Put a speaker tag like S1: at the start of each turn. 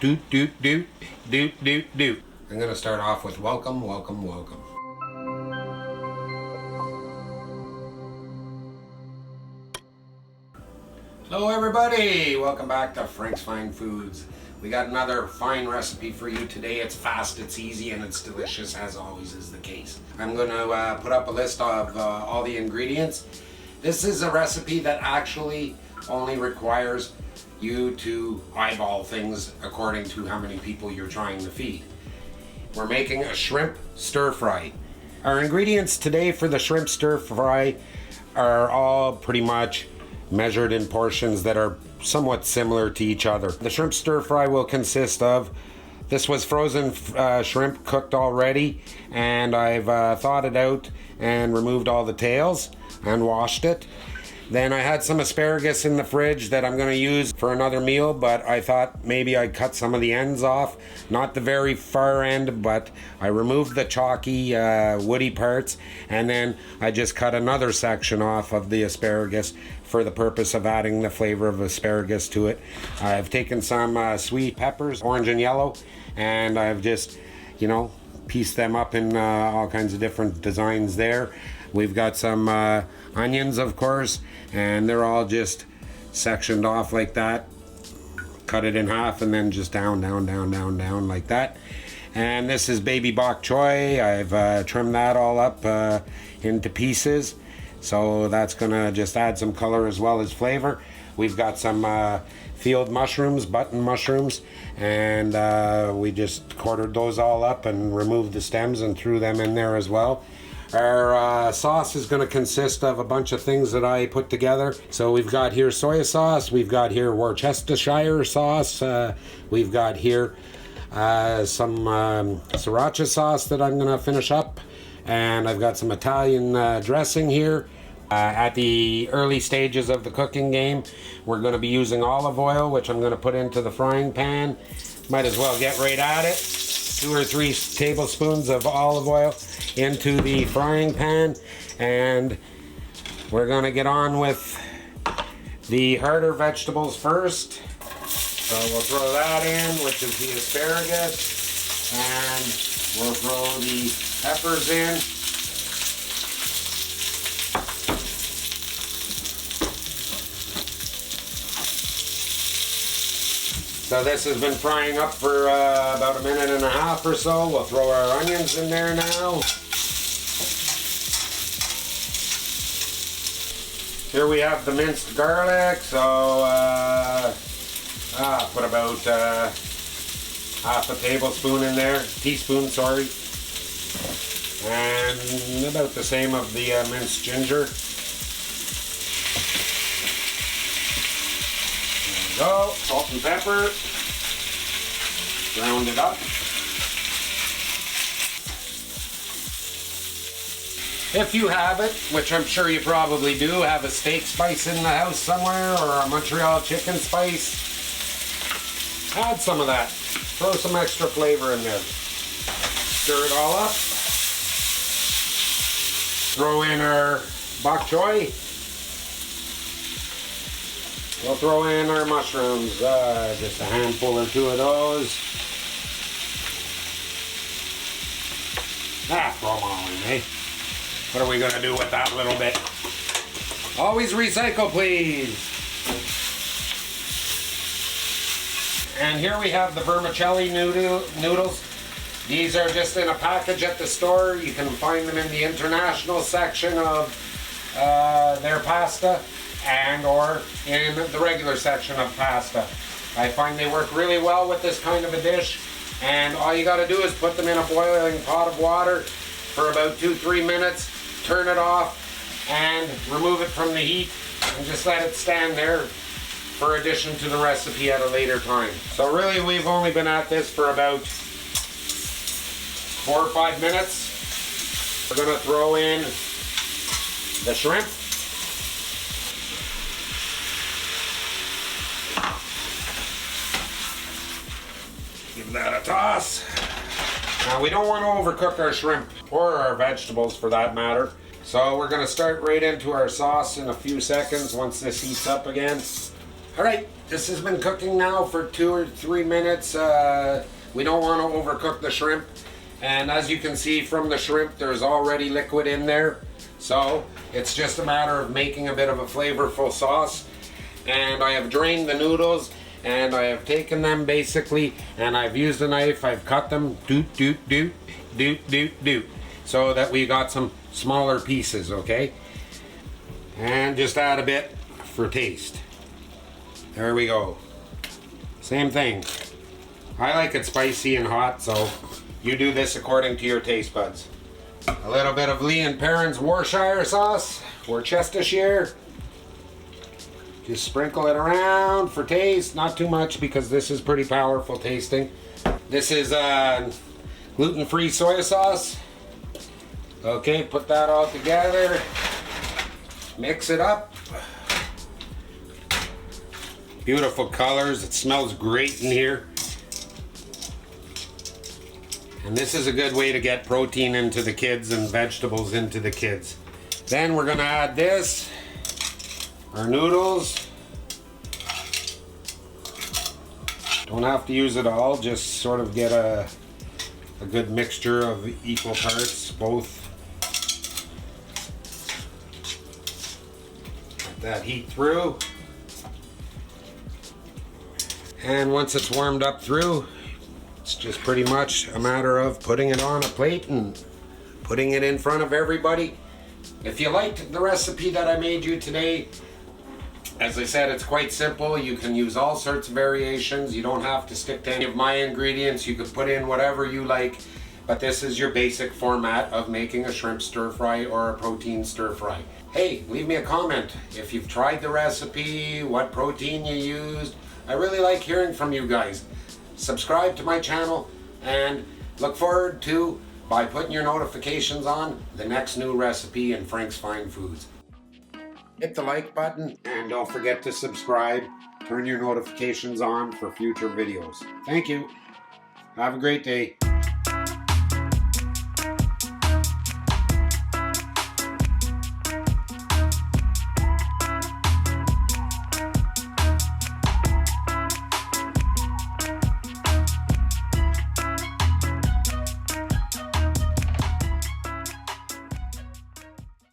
S1: I'm gonna start off with welcome. Hello everybody, welcome back to Frank's Fine Foods. We got another fine recipe for you today. It's fast, it's easy, and it's delicious, as always is the case. I'm gonna put up a list of all the ingredients. This is a recipe that actually only requires you to eyeball things according to how many people you're trying to feed. We're making a shrimp stir fry. Our ingredients today for the shrimp stir fry are all pretty much measured in portions that are somewhat similar to each other. The shrimp stir fry will consist of, this was frozen shrimp cooked already, and I've thawed it out and removed all the tails and washed it. Then I had some asparagus in the fridge that I'm going to use for another meal, but I thought maybe I'd cut some of the ends off. Not the very far end, but I removed the chalky, woody parts, and then I just cut another section off of the asparagus for the purpose of adding the flavor of asparagus to it. I've taken some sweet peppers, orange and yellow, and I've just, pieced them up in all kinds of different designs there. We've got some onions, of course, and they're all just sectioned off like that. Cut it in half and then just down like that. And this is baby bok choy. I've trimmed that all up into pieces. So that's gonna just add some color as well as flavor. We've got some field mushrooms, button mushrooms, and we just quartered those all up and removed the stems and threw them in there as well. Our sauce is going to consist of a bunch of things that I put together. So we've got here soy sauce, we've got here Worcestershire sauce, we've got here some sriracha sauce that I'm going to finish up, and I've got some Italian dressing here. At the early stages of the cooking game, we're going to be using olive oil, which I'm going to put into the frying pan. Might as well get right at it. 2 or 3 tablespoons of olive oil into the frying pan, and we're going to get on with the harder vegetables first. So we'll throw that in, which is the asparagus, and we'll throw the peppers in. So this has been frying up for about a minute and a half or so. We'll throw our onions in there now. Here we have the minced garlic, so put about half a tablespoon in there, teaspoon, sorry. And about the same of the minced ginger. Go, salt and pepper, round it up. If you have it, which I'm sure you probably do, have a steak spice in the house somewhere or a Montreal chicken spice, add some of that. Throw some extra flavor in there. Stir it all up. Throw in our bok choy. We'll throw in our mushrooms, just a handful or 2 of those. Throw them all in, eh? What are we going to do with that little bit? Always recycle, please. And here we have the vermicelli noodles. These are just in a package at the store. You can find them in the international section of their pasta, and or in the regular section of pasta. I find they work really well with this kind of a dish, and all you got to do is put them in a boiling pot of water for about 2-3 minutes, turn it off, and remove it from the heat, and just let it stand there for addition to the recipe at a later time. So really we've only been at this for about 4 or 5 minutes. We're going to throw in the shrimp. Give that a toss. Now we don't want to overcook our shrimp or our vegetables for that matter. So we're going to start right into our sauce in a few seconds once this heats up again. Alright, This has been cooking now for 2 or 3 minutes. We don't want to overcook the shrimp. And as you can see from the shrimp, there's already liquid in there. So it's just a matter of making a bit of a flavorful sauce. And I have drained the noodles and I have taken them basically and I've used a knife. I've cut them so that we got some smaller pieces, okay? And just add a bit for taste. There we go. Same thing. I like it spicy and hot, so you do this according to your taste buds. A little bit of Lee and Perrin's Worcestershire sauce, Worcestershire. Just sprinkle it around for taste, not too much because this is pretty powerful tasting. This is gluten-free soy sauce. Okay, put that all together. Mix it up. Beautiful colors. It smells great in here. And this is a good way to get protein into the kids and vegetables into the kids. Then we're gonna add this, our noodles. Don't have to use it all, just sort of get a good mixture of equal parts, both. Let that heat through. And once it's warmed up through, it's just pretty much a matter of putting it on a plate and putting it in front of everybody. If you liked the recipe that I made you today, as I said, it's quite simple. You can use all sorts of variations. You don't have to stick to any of my ingredients. You can put in whatever you like, but this is your basic format of making a shrimp stir fry or a protein stir fry. Hey, leave me a comment if you've tried the recipe, what protein you used. I really like hearing from you guys. Subscribe to my channel and look forward to, by putting your notifications on, the next new recipe in Frank's Fine Foods. Hit the like button and don't forget to subscribe. Turn your notifications on for future videos. Thank you. Have a great day.